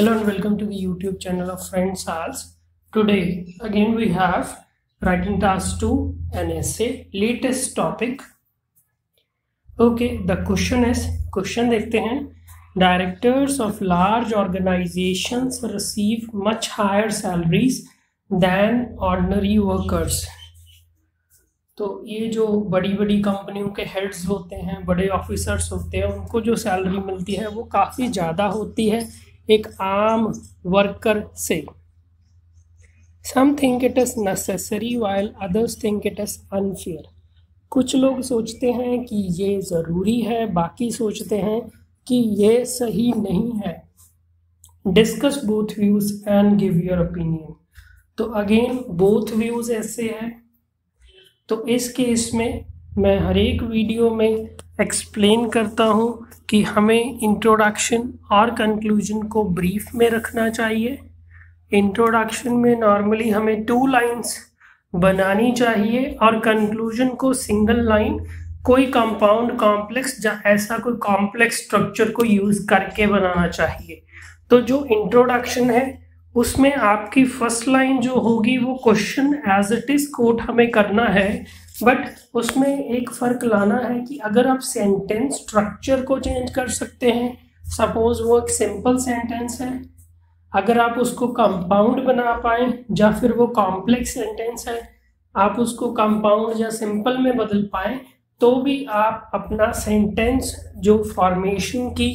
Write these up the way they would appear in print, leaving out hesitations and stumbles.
Hello and welcome to the YouTube channel of Friends Arts. Today again we have writing task 2 an essay, latest topic. Okay, the question is, question देखते हैं. Directors of large organizations receive much higher salaries than ordinary workers. तो ये जो बड़ी बड़ी कंपनियों के heads होते हैं, बड़े ऑफिसर्स होते हैं, उनको जो सैलरी मिलती है वो काफ़ी ज़्यादा होती है एक आम वर्कर से. Some think it is necessary while others think it is unfair. कुछ लोग सोचते हैं कि ये ज़रूरी है, बाकी सोचते हैं कि ये सही नहीं है. Discuss both views and give your opinion. तो अगेन both views ऐसे हैं. तो इस केस में मैं हर एक वीडियो में एक्सप्लेन करता हूँ कि हमें इंट्रोडक्शन और कंक्लूजन को ब्रीफ में रखना चाहिए. इंट्रोडक्शन में नॉर्मली हमें 2 लाइंस बनानी चाहिए और कंक्लूजन को सिंगल लाइन, कोई कंपाउंड कॉम्प्लेक्स या ऐसा कोई कॉम्प्लेक्स स्ट्रक्चर को यूज़ करके बनाना चाहिए. तो जो इंट्रोडक्शन है उसमें आपकी फर्स्ट लाइन जो होगी वो question as it is quote हमें करना है, बट उसमें एक फ़र्क लाना है कि अगर आप सेंटेंस स्ट्रक्चर को चेंज कर सकते हैं. सपोज वो एक सिंपल सेंटेंस है, अगर आप उसको कंपाउंड बना पाएँ या फिर वो कॉम्प्लेक्स सेंटेंस है, आप उसको कंपाउंड या सिंपल में बदल पाएँ, तो भी आप अपना सेंटेंस जो फॉर्मेशन की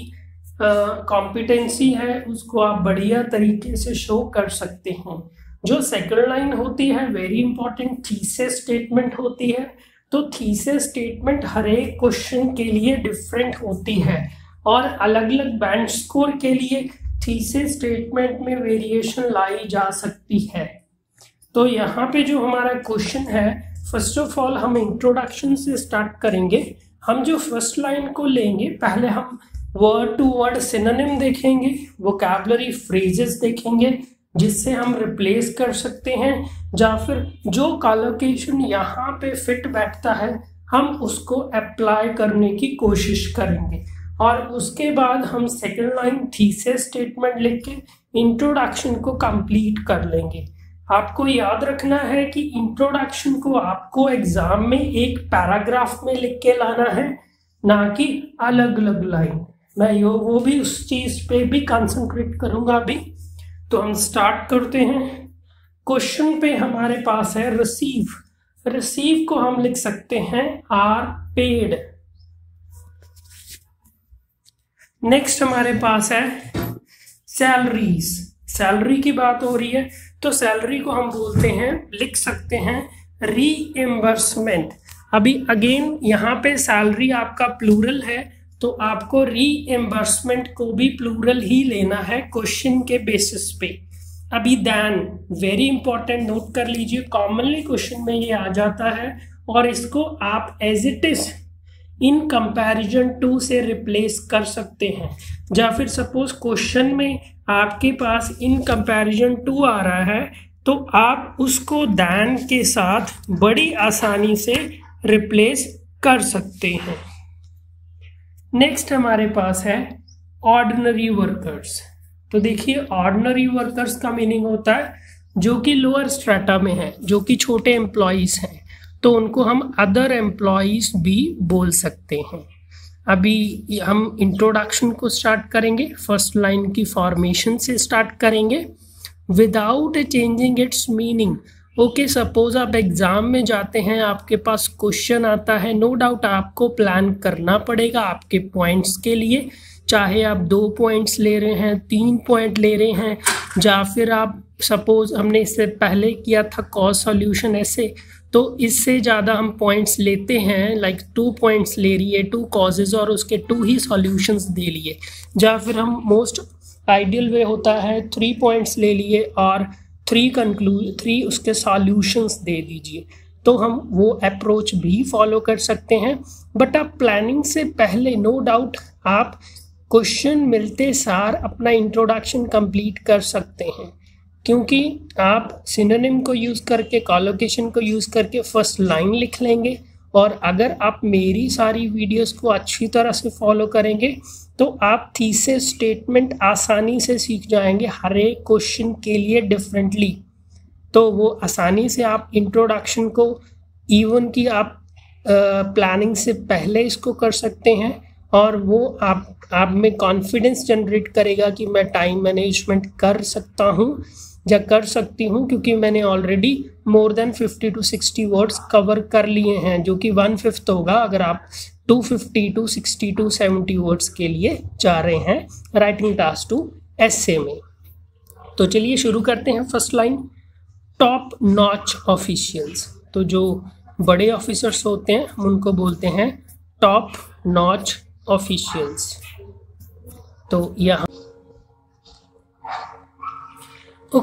कॉम्पिटेंसी है उसको आप बढ़िया तरीके से शो कर सकते हैं. जो सेकंड लाइन होती है वेरी इंपॉर्टेंट थीसिस स्टेटमेंट होती है. तो थीसिस स्टेटमेंट हर एक क्वेश्चन के लिए डिफरेंट होती है और अलग अलग बैंड स्कोर के लिए थीसिस स्टेटमेंट में वेरिएशन लाई जा सकती है. तो यहाँ पे जो हमारा क्वेश्चन है, फर्स्ट ऑफ ऑल हम इंट्रोडक्शन से स्टार्ट करेंगे. हम जो फर्स्ट लाइन को लेंगे, पहले हम वर्ड टू वर्ड सिनोनिम देखेंगे, वोकैबुलरी फ्रेजेस देखेंगे जिससे हम रिप्लेस कर सकते हैं, या फिर जो कॉलोकेशन यहाँ पे फिट बैठता है हम उसको अप्लाई करने की कोशिश करेंगे. और उसके बाद हम सेकंड लाइन थीसिस स्टेटमेंट लिख के इंट्रोडक्शन को कंप्लीट कर लेंगे. आपको याद रखना है कि इंट्रोडक्शन को आपको एग्जाम में एक पैराग्राफ में लिख के लाना है, ना कि अलग अलग लाइन. मैं वो भी उस चीज़ पे भी कंसंट्रेट करूँगा अभी. तो हम स्टार्ट करते हैं. क्वेश्चन पे हमारे पास है रिसीव. रिसीव को हम लिख सकते हैं आर पेड. नेक्स्ट हमारे पास है सैलरीज. सैलरी की बात हो रही है तो सैलरी को हम बोलते हैं, लिख सकते हैं रीएम्बर्समेंट. अभी अगेन यहाँ पे सैलरी आपका प्लूरल है तो आपको रीएम्बर्समेंट को भी प्लूरल ही लेना है क्वेश्चन के बेसिस पे. अभी देन वेरी इंपॉर्टेंट नोट कर लीजिए, कॉमनली क्वेश्चन में ये आ जाता है और इसको आप as it is in comparison to से रिप्लेस कर सकते हैं. या फिर सपोज क्वेश्चन में आपके पास इन कंपैरिजन टू आ रहा है तो आप उसको देन के साथ बड़ी आसानी से रिप्लेस कर सकते हैं. नेक्स्ट हमारे पास है ऑर्डिनरी वर्कर्स. तो देखिए ऑर्डिनरी वर्कर्स का मीनिंग होता है जो कि लोअर स्ट्रेटा में है, जो कि छोटे एम्प्लॉयज़ हैं, तो उनको हम अदर एम्प्लॉयज़ भी बोल सकते हैं. अभी हम इंट्रोडक्शन को स्टार्ट करेंगे, फर्स्ट लाइन की फॉर्मेशन से स्टार्ट करेंगे. Without changing it's meaning. Okay, suppose आप एग्ज़ाम में जाते हैं, आपके पास क्वेश्चन आता है, नो डाउट आपको प्लान करना पड़ेगा आपके पॉइंट्स के लिए, चाहे आप 2 पॉइंट्स ले रहे हैं, 3 पॉइंट ले रहे हैं, या फिर आप सपोज हमने इससे पहले किया था कॉज सॉल्यूशन ऐसे, तो इससे ज़्यादा हम पॉइंट्स लेते हैं, लाइक 2 पॉइंट्स ले लिए, 2 कॉजेज़ और उसके 2 ही सॉल्यूशंस दे लिए, या फिर हम मोस्ट आइडियल वे होता है 3 पॉइंट्स ले लिए और 3 उसके सॉल्यूशंस दे दीजिए. तो हम वो अप्रोच भी फॉलो कर सकते हैं. बट आप प्लानिंग से पहले नो डाउट आप क्वेश्चन मिलते सार अपना इंट्रोडक्शन कंप्लीट कर सकते हैं, क्योंकि आप सिनोनिम को यूज़ करके, कॉलोकेशन को यूज़ करके फर्स्ट लाइन लिख लेंगे और अगर आप मेरी सारी वीडियोस को अच्छी तरह से फॉलो करेंगे तो आप थीसिस स्टेटमेंट आसानी से सीख जाएंगे, हर एक क्वेश्चन के लिए डिफरेंटली। तो वो आसानी से आप इंट्रोडक्शन को इवन कि आप प्लानिंग से पहले इसको कर सकते हैं, और वो आप में कॉन्फिडेंस जनरेट करेगा कि मैं टाइम मैनेजमेंट कर सकता हूँ या कर सकती हूँ, क्योंकि मैंने already more than 50 to 60 words cover कर लिए हैं, जो कि 1/5 होगा अगर आप 250 to 60 to 70 वर्ड्स के लिए जा रहे हैं राइटिंग टास्क 2 एसे में। तो चलिए शुरू करते हैं। First line, top notch officials. तो जो बड़े ऑफिसर्स होते हैं हम उनको बोलते हैं टॉप नॉच ऑफिशियल्स। तो यहाँ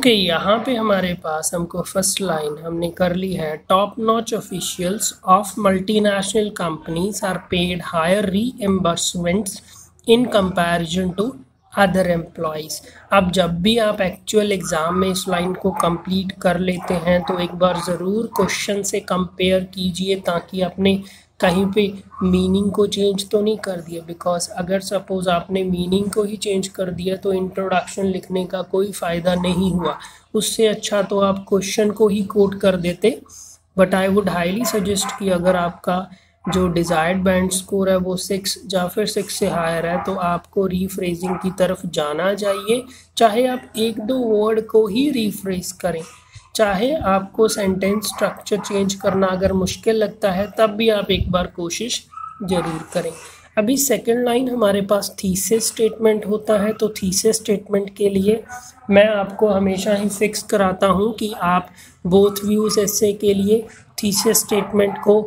यहाँ पे हमारे पास हमको फर्स्ट लाइन हमने कर ली है, top notch officials of multinational companies are paid higher reimbursements in comparison to other employees. अब जब भी आप एक्चुअल एग्ज़ाम में इस लाइन को कंप्लीट कर लेते हैं तो एक बार ज़रूर क्वेश्चन से कंपेयर कीजिए, ताकि आपने कहीं पे मीनिंग को चेंज तो नहीं कर दिया। बिकॉज अगर सपोज़ आपने मीनिंग को ही चेंज कर दिया तो इंट्रोडक्शन लिखने का कोई फ़ायदा नहीं हुआ। उससे अच्छा तो आप क्वेश्चन को ही कोट कर देते। But I would highly suggest कि अगर आपका जो डिज़ायर्ड बैंड स्कोर है वो 6 या फिर 6 से हायर है तो आपको रीफ्रेजिंग की तरफ जाना चाहिए। चाहे आप 1-2 वर्ड को ही रीफ्रेज करें, चाहे आपको सेंटेंस स्ट्रक्चर चेंज करना अगर मुश्किल लगता है तब भी आप एक बार कोशिश ज़रूर करें। अभी सेकंड लाइन हमारे पास थीसिस स्टेटमेंट होता है। तो थीसिस स्टेटमेंट के लिए मैं आपको हमेशा ही फिक्स कराता हूँ कि आप बोथ व्यूज़ एसे के लिए थीसिस स्टेटमेंट को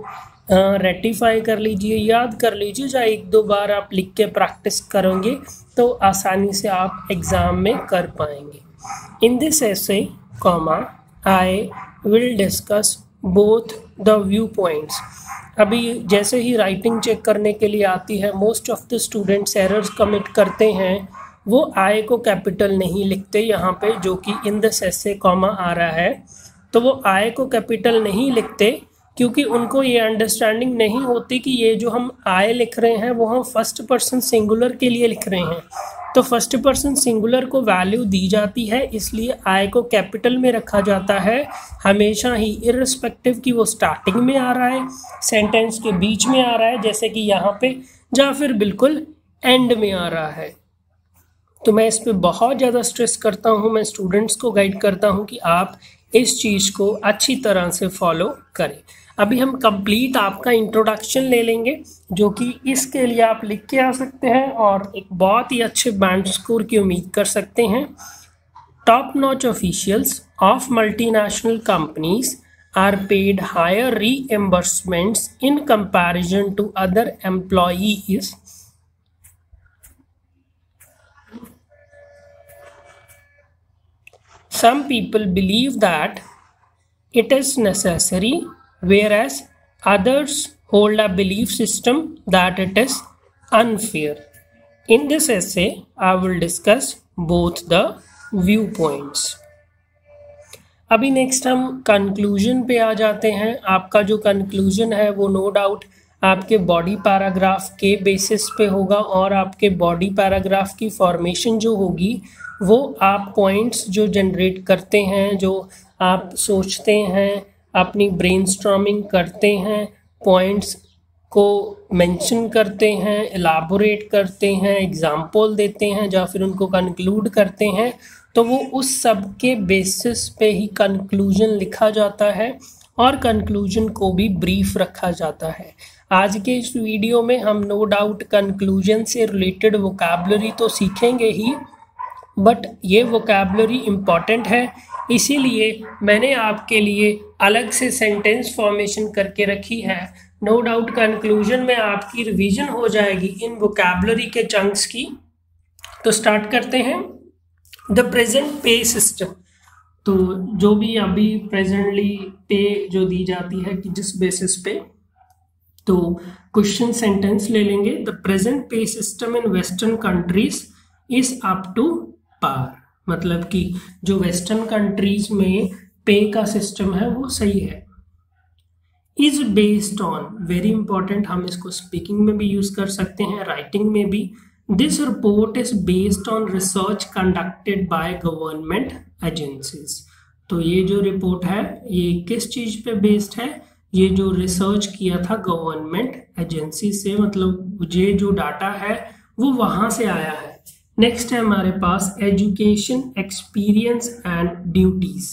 रेटिफाई कर लीजिए, याद कर लीजिए। या 1-2 बार आप लिख के प्रैक्टिस करेंगे तो आसानी से आप एग्ज़ाम में कर पाएंगे। In this essay comma I will discuss both the view points. अभी जैसे ही राइटिंग चेक करने के लिए आती है, most of the students errors commit करते हैं, वो आई को कैपिटल नहीं लिखते यहाँ पे, जो कि इन दिस एसे कॉमा आ रहा है। तो वो आई को कैपिटल नहीं लिखते क्योंकि उनको ये अंडरस्टैंडिंग नहीं होती कि ये जो हम आई लिख रहे हैं वो हम फर्स्ट पर्सन सिंगुलर के लिए लिख रहे हैं। तो फर्स्ट पर्सन सिंगुलर को वैल्यू दी जाती है, इसलिए आई को कैपिटल में रखा जाता है हमेशा ही, इर्रिस्पेक्टिव कि वो स्टार्टिंग में आ रहा है, सेंटेंस के बीच में आ रहा है जैसे कि यहाँ पे, या फिर बिल्कुल एंड में आ रहा है। तो मैं इस पे बहुत ज़्यादा स्ट्रेस करता हूँ, मैं स्टूडेंट्स को गाइड करता हूँ कि आप इस चीज़ को अच्छी तरह से फॉलो करें। अभी हम कंप्लीट आपका इंट्रोडक्शन ले लेंगे, जो कि इसके लिए आप लिख के आ सकते हैं और एक बहुत ही अच्छे बैंड स्कोर की उम्मीद कर सकते हैं। Top notch officials of multinational companies are paid higher reimbursements in comparison to other employees. Some people believe that it is necessary, whereas others hold a belief system that it is unfair. In this essay, I will discuss both the viewpoints. अभी next हम conclusion पे आ जाते हैं। आपका जो conclusion है वो no doubt आपके बॉडी पैराग्राफ के बेसिस पे होगा, और आपके बॉडी पैराग्राफ की फॉर्मेशन जो होगी वो आप पॉइंट्स जो जनरेट करते हैं, जो आप सोचते हैं, अपनी ब्रेनस्टॉर्मिंग करते हैं, पॉइंट्स को मेंशन करते हैं, एलाबोरेट करते हैं, एग्जाम्पल देते हैं, या फिर उनको कंक्लूड करते हैं, तो वो उस सब के बेसिस पे ही कंक्लूजन लिखा जाता है और कंक्लूजन को भी ब्रीफ रखा जाता है। आज के इस वीडियो में हम नो डाउट कंक्लूजन से रिलेटेड वोकैबुलरी तो सीखेंगे ही, बट ये वोकैबुलरी इम्पॉर्टेंट है, इसीलिए मैंने आपके लिए अलग से सेंटेंस फॉर्मेशन करके रखी है। नो डाउट कंक्लूजन में आपकी रिवीजन हो जाएगी इन वोकैबुलरी के चंक्स की। तो स्टार्ट करते हैं। द प्रेजेंट पे सिस्टम, तो जो भी अभी प्रेजेंटली पे जो दी जाती है कि जिस बेसिस पे, तो क्वेश्चन सेंटेंस ले लेंगे। The present pay system in western countries is up to par, मतलब कि जो वेस्टर्न कंट्रीज में पे का सिस्टम है वो सही है। Is based on, very important, हम इसको स्पीकिंग में भी यूज कर सकते हैं, राइटिंग में भी। This report is based on research conducted by government agencies. तो ये जो रिपोर्ट है ये किस चीज पे बेस्ड है, ये जो रिसर्च किया था गवर्नमेंट एजेंसी से, मतलब ये जो डाटा है वो वहां से आया है। नेक्स्ट है हमारे पास एजुकेशन, एक्सपीरियंस एंड ड्यूटीज।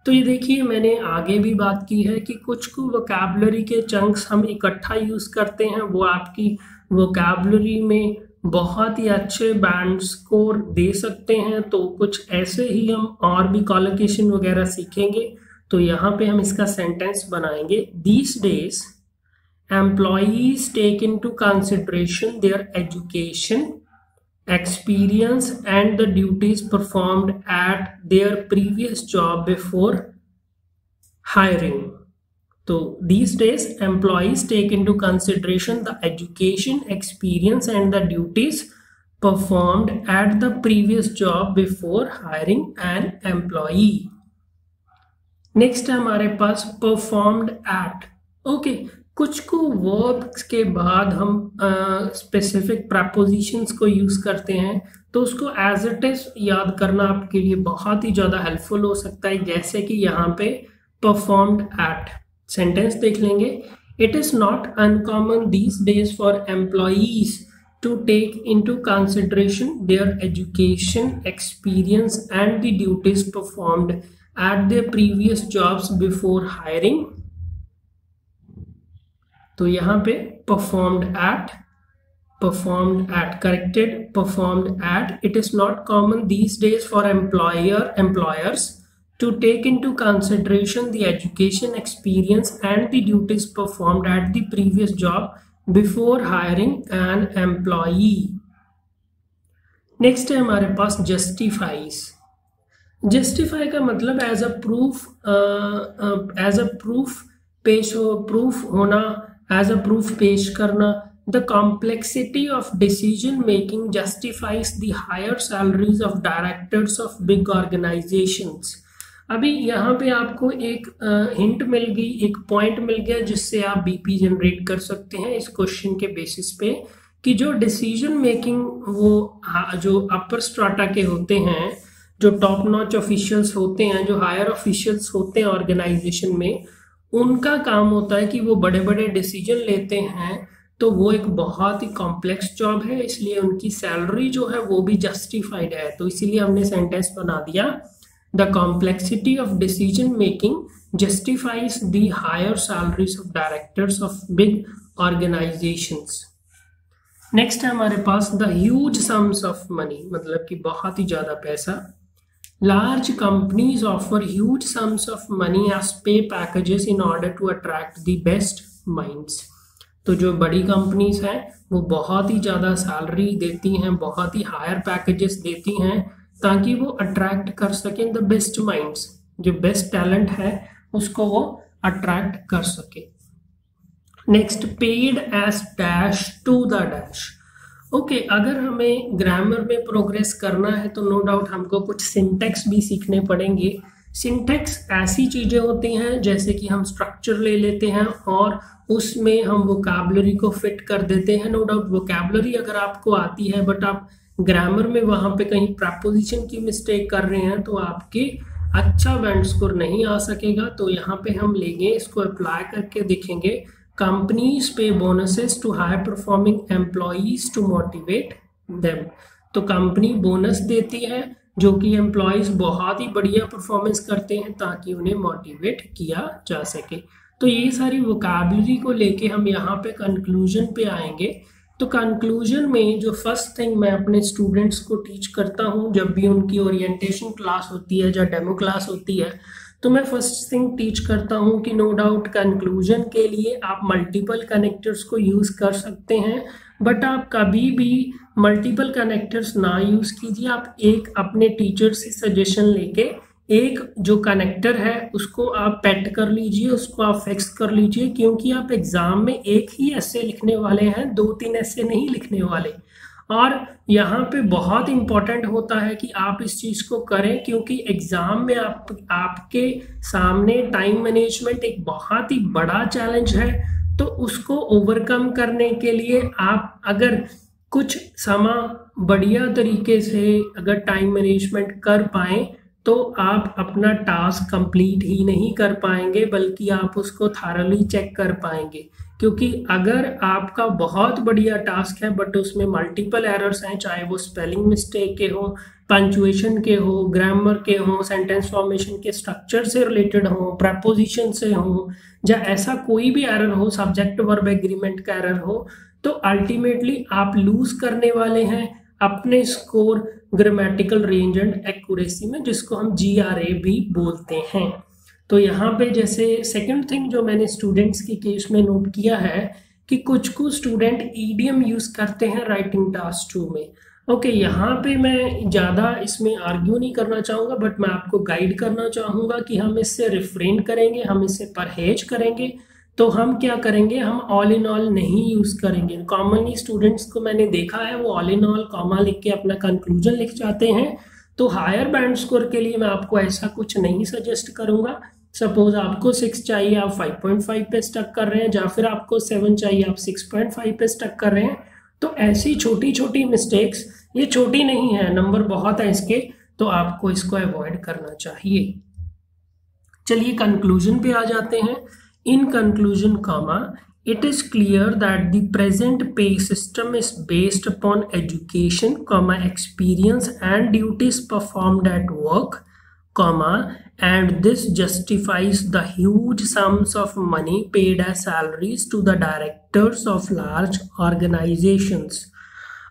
तो ये देखिए मैंने आगे भी बात की है कि कुछ को वोकैबुलरी के चंक्स हम इकट्ठा यूज करते हैं, वो आपकी वोकैबुलरी में बहुत ही अच्छे बैंड स्कोर दे सकते हैं। तो कुछ ऐसे ही हम और भी कॉलोकेशन वगैरह सीखेंगे। तो यहाँ पे हम इसका सेंटेंस बनाएंगे, these days employees take into consideration their education, experience and the duties performed at their previous job before hiring. So these days employees take into consideration the education, experience and the duties performed at the previous job before hiring an employee. Next है हमारे पास performed eight. Okay, कुछ को verbs के बाद हम specific propositions को use करते हैं, तो उसको एज इट इज याद करना आपके लिए बहुत ही ज्यादा हेल्पफुल हो सकता है। जैसे कि यहाँ पे परफॉर्म्ड एट सेंटेंस देख लेंगे, it is not uncommon these days for employees to take into consideration their education, experience and the duties performed at their previous jobs before hiring. तो यहाँ पे performed at corrected, performed at, it is not common these days for employers to take into consideration the education, experience and the duties performed at the previous job before hiring an employee. Next है हमारे पास justifies. Justify का मतलब as a proof proof होना, as a proof पेश करना। The complexity of decision making justifies the higher salaries of directors of big organisations. अभी यहाँ पे आपको एक हिंट मिल गई, एक पॉइंट मिल गया जिससे आप बीपी जनरेट कर सकते हैं इस क्वेश्चन के बेसिस पे, कि जो डिसीजन मेकिंग वो जो अपर स्ट्राटा के होते हैं, जो टॉप नॉच ऑफिशियल्स होते हैं, जो हायर ऑफिशियल्स होते हैं ऑर्गेनाइजेशन में, उनका काम होता है कि वो बड़े बड़े डिसीजन लेते हैं। तो वो एक बहुत ही कॉम्प्लेक्स जॉब है, इसलिए उनकी सैलरी जो है वो भी जस्टिफाइड है। तो इसीलिए हमने सेंटेंस बना दिया, the complexity of decision making justifies the higher salaries of directors of big organizations. Next है हमारे पास the huge sums of money, मतलब कि बहुत ही ज्यादा पैसा। Large companies offer huge sums of money as pay packages in order to attract the best minds. तो जो बड़ी कंपनीज हैं वो बहुत ही ज्यादा सैलरी देती हैं, बहुत ही हायर पैकेजेस देती हैं ताकि वो अट्रैक्ट कर सकें द बेस्ट माइंड्स, जो बेस्ट टैलेंट है उसको वो अट्रैक्ट कर सके। Next, paid as dash to the dash. Okay, अगर हमें ग्रामर में प्रोग्रेस करना है तो नो डाउट हमको कुछ सिंटेक्स भी सीखने पड़ेंगे। सिंटेक्स ऐसी चीजें होती हैं जैसे कि हम स्ट्रक्चर ले लेते हैं और उसमें हम वोकैबुलरी को फिट कर देते हैं। नो डाउट वोकैबुलरी अगर आपको आती है बट आप ग्रामर में वहां पे कहीं प्रपोजिशन की मिस्टेक कर रहे हैं तो आपके अच्छा बैंड स्कोर नहीं आ सकेगा। तो यहाँ पे हम लेंगे, इसको अप्लाई करके देखेंगे, companies pay bonuses to high performing employees to motivate them. तो कंपनी बोनस देती है जो कि एम्प्लॉइज बहुत ही बढ़िया परफॉर्मेंस करते हैं ताकि उन्हें मोटिवेट किया जा सके। तो ये सारी वोकैबुलरी को लेके हम यहाँ पे कंक्लूजन पे आएंगे। तो कंक्लूजन में जो फर्स्ट थिंग मैं अपने स्टूडेंट्स को टीच करता हूँ जब भी उनकी ओरिएंटेशन क्लास होती है या डेमो क्लास होती है, तो मैं फर्स्ट थिंग टीच करता हूँ कि नो डाउट कंक्लूजन के लिए आप मल्टीपल कनेक्टर्स को यूज़ कर सकते हैं, बट आप कभी भी मल्टीपल कनेक्टर्स ना यूज़ कीजिए। आप एक अपने टीचर से सजेशन लेके एक जो कनेक्टर है उसको आप पेट कर लीजिए, उसको आप फिक्स कर लीजिए, क्योंकि आप एग्जाम में एक ही ऐसे लिखने वाले हैं, 2-3 ऐसे नहीं लिखने वाले। और यहाँ पे बहुत इंपॉर्टेंट होता है कि आप इस चीज़ को करें, क्योंकि एग्जाम में आपके सामने टाइम मैनेजमेंट एक बहुत ही बड़ा चैलेंज है। तो उसको ओवरकम करने के लिए आप अगर कुछ समय बढ़िया तरीके से अगर टाइम मैनेजमेंट कर पाएं तो आप अपना टास्क कंप्लीट ही नहीं कर पाएंगे, बल्कि आप उसको थारली चेक कर पाएंगे। क्योंकि अगर आपका बहुत बढ़िया टास्क है बट उसमें मल्टीपल एरर्स हैं, चाहे वो स्पेलिंग मिस्टेक के हो, पंक्चुएशन के हो, ग्रामर के हो, सेंटेंस फॉर्मेशन के स्ट्रक्चर से रिलेटेड हो, प्रेपोजिशन से हो, या ऐसा कोई भी एरर हो, सब्जेक्ट वर्ब एग्रीमेंट का एरर हो, तो अल्टीमेटली आप लूज करने वाले हैं अपने score grammatical range and accuracy में, जिसको हम GRA भी बोलते हैं। तो यहाँ पे जैसे सेकंड थिंग जो मैंने स्टूडेंट्स के केस में नोट किया है कि कुछ स्टूडेंट ईडीएम यूज करते हैं राइटिंग टास्क 2 में। ओके, यहाँ पे मैं ज़्यादा इसमें आर्ग्यू नहीं करना चाहूँगा, बट मैं आपको गाइड करना चाहूँगा कि हम इससे रिफ्रेन करेंगे, हम इससे परहेज करेंगे। तो हम क्या करेंगे, हम ऑल इन ऑल नहीं यूज़ करेंगे। कॉमनली स्टूडेंट्स को मैंने देखा है वो ऑल इन ऑल कॉमा लिख के अपना कंक्लूजन लिख जाते हैं। तो हायर बैंड स्कोर के लिए मैं आपको ऐसा कुछ नहीं सजेस्ट करूँगा। सपोज आपको 6 चाहिए, आप 5.5 पे स्टक कर रहे हैं, या फिर आपको 7 चाहिए, आप 6.5 पे स्टक कर रहे हैं। तो ऐसी छोटी छोटी मिस्टेक्स, ये छोटी नहीं है, नंबर बहुत है इसके, तो आपको इसको अवॉइड करना चाहिए। चलिए कंक्लूजन पे आ जाते हैं। इन conclusion comma, it is clear that the present pay system is based upon education, experience and duties performed at work, and this justifies the huge sums of money paid as salaries to the directors of large organizations.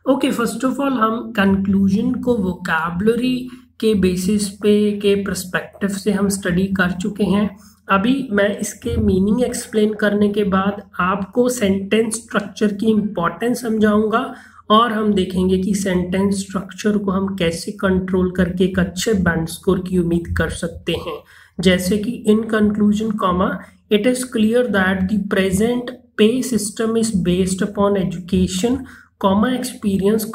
Okay, first of all हम conclusion को vocabulary के basis पे के perspective से हम study कर चुके हैं। अभी मैं इसके मीनिंग एक्सप्लेन करने के बाद आपको सेंटेंस स्ट्रक्चर की इम्पोर्टेंस समझाऊंगा, और हम देखेंगे कि सेंटेंस स्ट्रक्चर को हम कैसे कंट्रोल करके एक अच्छे बैंड स्कोर की उम्मीद कर सकते हैं। जैसे कि in conclusion comma, it is clear that the present pay system is based upon education, experience,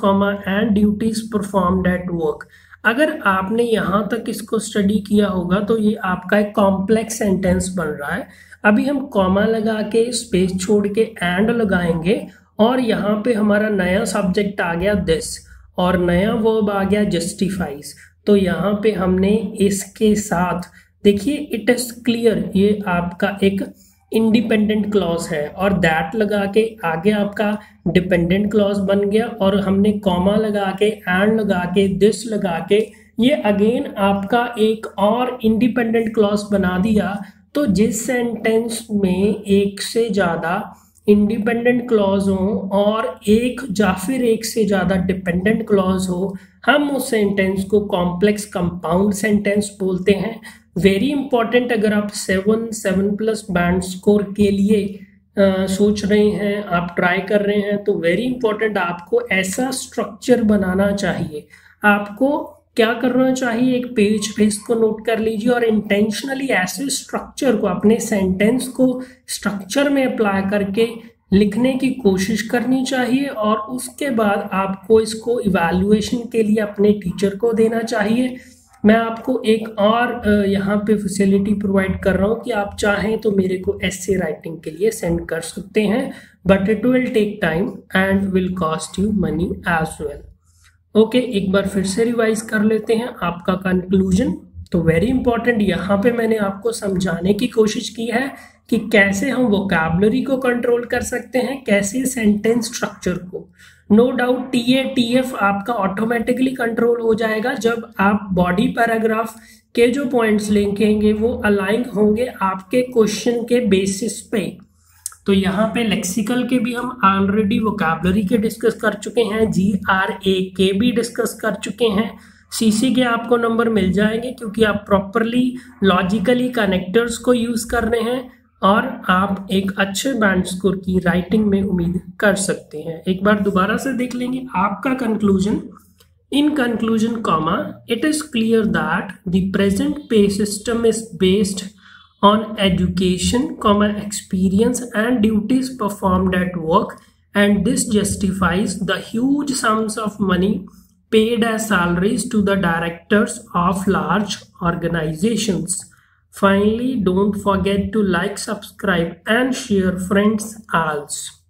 and duties performed at work. अगर आपने यहाँ तक इसको स्टडी किया होगा तो ये आपका एक कॉम्प्लेक्स सेंटेंस बन रहा है। अभी हम कॉमा लगा के स्पेस छोड़ के एंड लगाएंगे, और यहाँ पे हमारा नया सब्जेक्ट आ गया दिस, और नया वर्ब आ गया जस्टिफाइज। तो यहाँ पे हमने इसके साथ देखिए इट इज क्लियर, ये आपका एक इंडिपेंडेंट क्लॉज है, और दैट लगा के आगे आपका डिपेंडेंट क्लॉज बन गया, और हमने कॉमा लगा के एंड लगा के दिस लगा के ये अगेन आपका एक और इंडिपेंडेंट क्लॉज बना दिया। तो जिस सेंटेंस में एक से ज़्यादा इंडिपेंडेंट क्लॉज हो और एक या फिर एक से ज़्यादा डिपेंडेंट क्लॉज हो, हम उस सेंटेंस को कॉम्प्लेक्स कंपाउंड सेंटेंस बोलते हैं। वेरी इंपॉर्टेंट, अगर आप 7+ बैंड स्कोर के लिए सोच रहे हैं, आप ट्राई कर रहे हैं, तो वेरी इंपॉर्टेंट आपको ऐसा स्ट्रक्चर बनाना चाहिए। आपको क्या करना चाहिए, एक पेज पे इसको नोट कर लीजिए और इंटेंशनली ऐसे स्ट्रक्चर को, अपने सेंटेंस को स्ट्रक्चर में अप्लाई करके लिखने की कोशिश करनी चाहिए, और उसके बाद आपको इसको इवैल्यूएशन के लिए अपने टीचर को देना चाहिए। मैं आपको एक और यहाँ पे फैसिलिटी प्रोवाइड कर रहा हूँ कि आप चाहें तो मेरे को एसे राइटिंग के लिए सेंड कर सकते हैं, but it will take time and will cost you money as well. Okay, एक बार फिर से रिवाइज कर लेते हैं आपका कंक्लूजन। तो वेरी इंपॉर्टेंट, यहाँ पे मैंने आपको समझाने की कोशिश की है कि कैसे हम वोकैबुलरी को कंट्रोल कर सकते हैं, कैसे सेंटेंस स्ट्रक्चर को। नो डाउट TF आपका ऑटोमेटिकली कंट्रोल हो जाएगा जब आप बॉडी पैराग्राफ के जो पॉइंट्स लिखेंगे वो अलाइन होंगे आपके क्वेश्चन के बेसिस पे। तो यहाँ पे लेक्सिकल के भी हम ऑलरेडी वोकैबुलरी के डिस्कस कर चुके हैं, GRA के भी डिस्कस कर चुके हैं। CC के आपको नंबर मिल जाएंगे क्योंकि आप प्रॉपरली लॉजिकली कनेक्टर्स को यूज कर रहे हैं, और आप एक अच्छे बैंड स्कोर की राइटिंग में उम्मीद कर सकते हैं। एक बार दोबारा से देख लेंगे आपका conclusion. In conclusion comma, it is clear that the present pay system is based on education, experience and duties performed at work, and this justifies the huge sums of money paid as salaries to the directors of large organizations. Finally, don't forget to like, subscribe and share friends also.